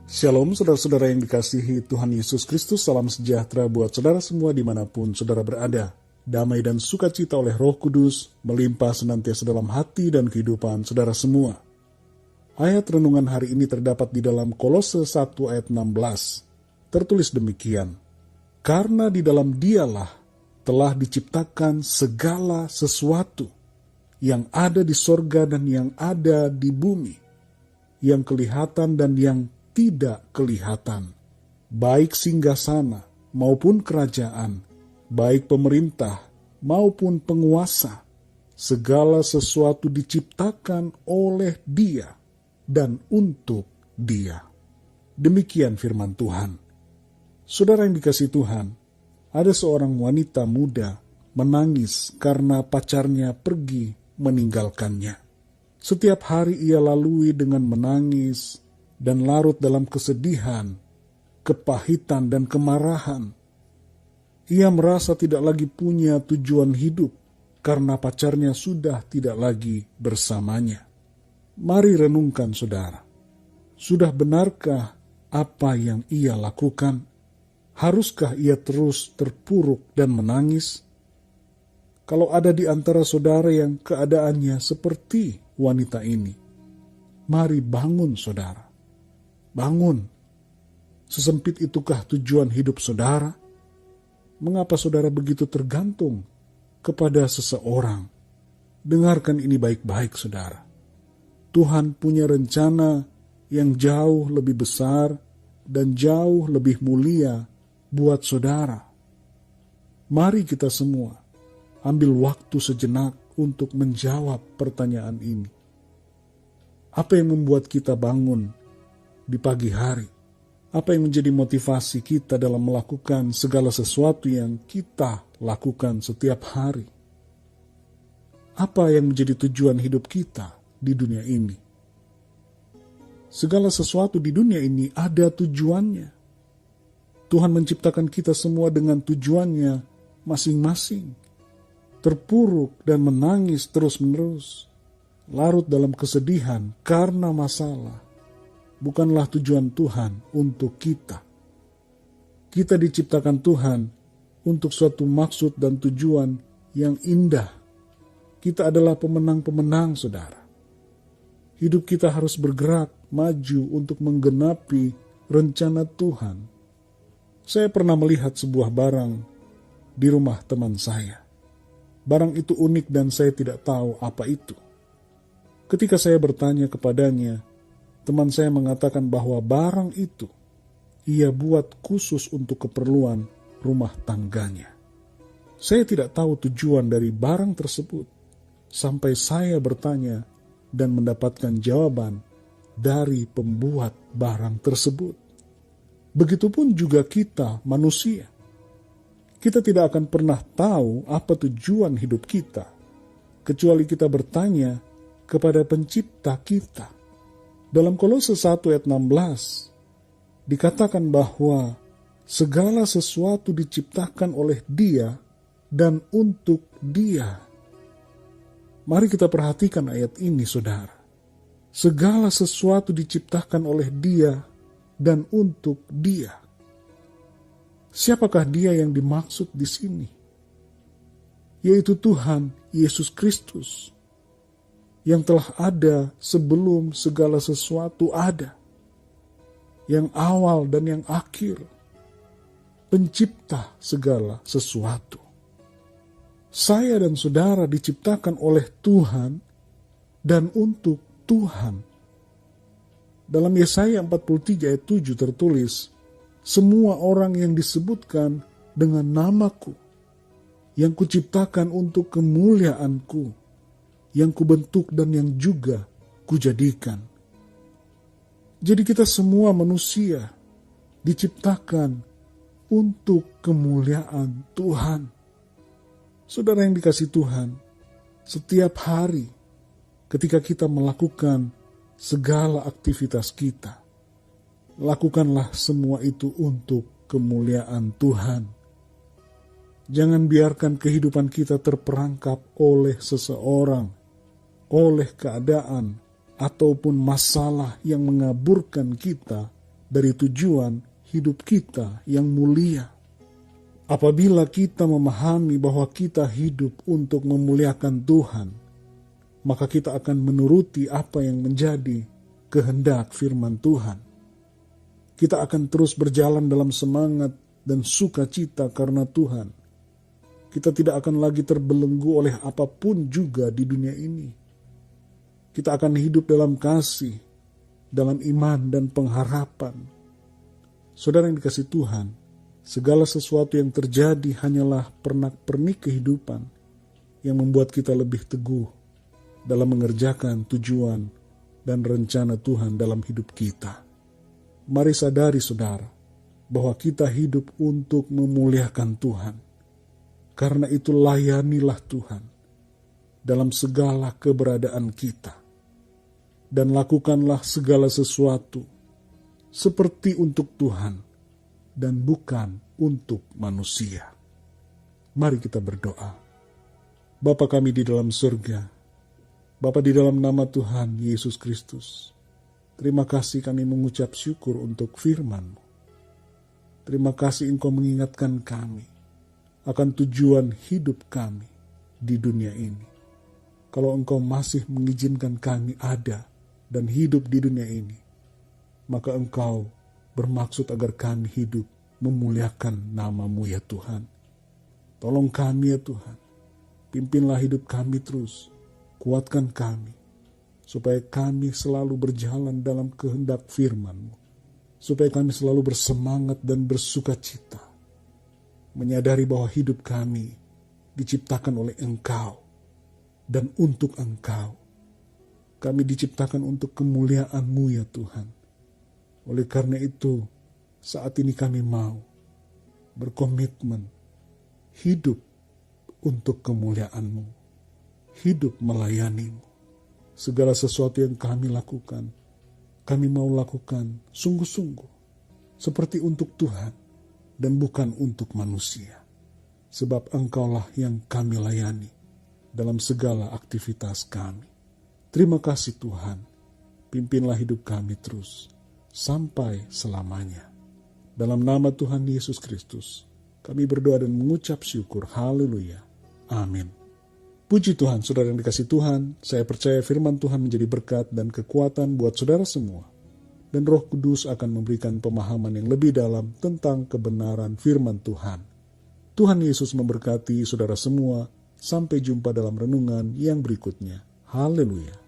Shalom saudara-saudara yang dikasihi Tuhan Yesus Kristus, salam sejahtera buat saudara semua dimanapun saudara berada. Damai dan sukacita oleh Roh Kudus melimpah senantiasa dalam hati dan kehidupan saudara semua. Ayat renungan hari ini terdapat di dalam Kolose 1 ayat 16. Tertulis demikian, karena di dalam Dialah telah diciptakan segala sesuatu yang ada di sorga dan yang ada di bumi, yang kelihatan dan yang tidak kelihatan, baik singgasana maupun kerajaan, baik pemerintah maupun penguasa, segala sesuatu diciptakan oleh Dia dan untuk Dia. Demikian firman Tuhan. Saudara yang dikasihi Tuhan, ada seorang wanita muda menangis karena pacarnya pergi meninggalkannya. Setiap hari ia lalui dengan menangis dan larut dalam kesedihan, kepahitan, dan kemarahan. Ia merasa tidak lagi punya tujuan hidup karena pacarnya sudah tidak lagi bersamanya. Mari renungkan saudara, sudah benarkah apa yang ia lakukan? Haruskah ia terus terpuruk dan menangis? Kalau ada di antara saudara yang keadaannya seperti wanita ini, mari bangun saudara. Bangun. Sesempit itukah tujuan hidup saudara? Mengapa saudara begitu tergantung kepada seseorang? Dengarkan ini baik-baik saudara. Tuhan punya rencana yang jauh lebih besar dan jauh lebih mulia buat saudara. Mari kita semua ambil waktu sejenak untuk menjawab pertanyaan ini. Apa yang membuat kita bangun di pagi hari? Apa yang menjadi motivasi kita dalam melakukan segala sesuatu yang kita lakukan setiap hari? Apa yang menjadi tujuan hidup kita di dunia ini? Segala sesuatu di dunia ini ada tujuannya. Tuhan menciptakan kita semua dengan tujuannya masing-masing. Terpuruk dan menangis terus-menerus, larut dalam kesedihan karena masalah, bukanlah tujuan Tuhan untuk kita. Kita diciptakan Tuhan untuk suatu maksud dan tujuan yang indah. Kita adalah pemenang-pemenang, saudara. Hidup kita harus bergerak maju untuk menggenapi rencana Tuhan. Saya pernah melihat sebuah barang di rumah teman saya. Barang itu unik dan saya tidak tahu apa itu. Ketika saya bertanya kepadanya, teman saya mengatakan bahwa barang itu ia buat khusus untuk keperluan rumah tangganya. Saya tidak tahu tujuan dari barang tersebut sampai saya bertanya dan mendapatkan jawaban dari pembuat barang tersebut. Begitupun juga kita manusia. Kita tidak akan pernah tahu apa tujuan hidup kita kecuali kita bertanya kepada pencipta kita. Dalam Kolose 1 ayat 16 dikatakan bahwa segala sesuatu diciptakan oleh Dia dan untuk Dia. Mari kita perhatikan ayat ini saudara. Segala sesuatu diciptakan oleh Dia dan untuk Dia. Siapakah Dia yang dimaksud di sini? Yaitu Tuhan Yesus Kristus, yang telah ada sebelum segala sesuatu ada, yang awal dan yang akhir, pencipta segala sesuatu. Saya dan saudara diciptakan oleh Tuhan dan untuk Tuhan. Dalam Yesaya 43 ayat 7 tertulis, semua orang yang disebutkan dengan namaku, yang kuciptakan untuk kemuliaanku, yang kubentuk dan yang juga kujadikan. Jadi kita semua manusia diciptakan untuk kemuliaan Tuhan. Saudara yang dikasihi Tuhan, setiap hari ketika kita melakukan segala aktivitas kita, lakukanlah semua itu untuk kemuliaan Tuhan. Jangan biarkan kehidupan kita terperangkap oleh seseorang, oleh keadaan, ataupun masalah yang mengaburkan kita dari tujuan hidup kita yang mulia. Apabila kita memahami bahwa kita hidup untuk memuliakan Tuhan, maka kita akan menuruti apa yang menjadi kehendak firman Tuhan. Kita akan terus berjalan dalam semangat dan sukacita karena Tuhan. Kita tidak akan lagi terbelenggu oleh apapun juga di dunia ini. Kita akan hidup dalam kasih, dalam iman dan pengharapan. Saudara yang dikasihi Tuhan, segala sesuatu yang terjadi hanyalah pernak-pernik kehidupan yang membuat kita lebih teguh dalam mengerjakan tujuan dan rencana Tuhan dalam hidup kita. Mari sadari saudara, bahwa kita hidup untuk memuliakan Tuhan. Karena itu layanilah Tuhan dalam segala keberadaan kita. Dan lakukanlah segala sesuatu seperti untuk Tuhan dan bukan untuk manusia. Mari kita berdoa. Bapa kami di dalam surga, Bapa di dalam nama Tuhan Yesus Kristus, terima kasih kami mengucap syukur untuk firman-Mu. Terima kasih Engkau mengingatkan kami akan tujuan hidup kami di dunia ini. Kalau Engkau masih mengizinkan kami ada dan hidup di dunia ini, maka Engkau bermaksud agar kami hidup memuliakan nama-Mu ya Tuhan. Tolong kami ya Tuhan, pimpinlah hidup kami terus, kuatkan kami, supaya kami selalu berjalan dalam kehendak firman-Mu, supaya kami selalu bersemangat dan bersukacita, menyadari bahwa hidup kami diciptakan oleh Engkau dan untuk Engkau. Kami diciptakan untuk kemuliaan-Mu ya Tuhan. Oleh karena itu, saat ini kami mau berkomitmen hidup untuk kemuliaan-Mu, hidup melayani-Mu. Segala sesuatu yang kami lakukan, kami mau lakukan sungguh-sungguh, seperti untuk Tuhan dan bukan untuk manusia. Sebab Engkaulah yang kami layani dalam segala aktivitas kami. Terima kasih Tuhan, pimpinlah hidup kami terus, sampai selamanya. Dalam nama Tuhan Yesus Kristus, kami berdoa dan mengucap syukur. Haleluya. Amin. Puji Tuhan, saudara yang dikasihi Tuhan, saya percaya firman Tuhan menjadi berkat dan kekuatan buat saudara semua. Dan Roh Kudus akan memberikan pemahaman yang lebih dalam tentang kebenaran firman Tuhan. Tuhan Yesus memberkati saudara semua. Sampai jumpa dalam renungan yang berikutnya. Haleluya.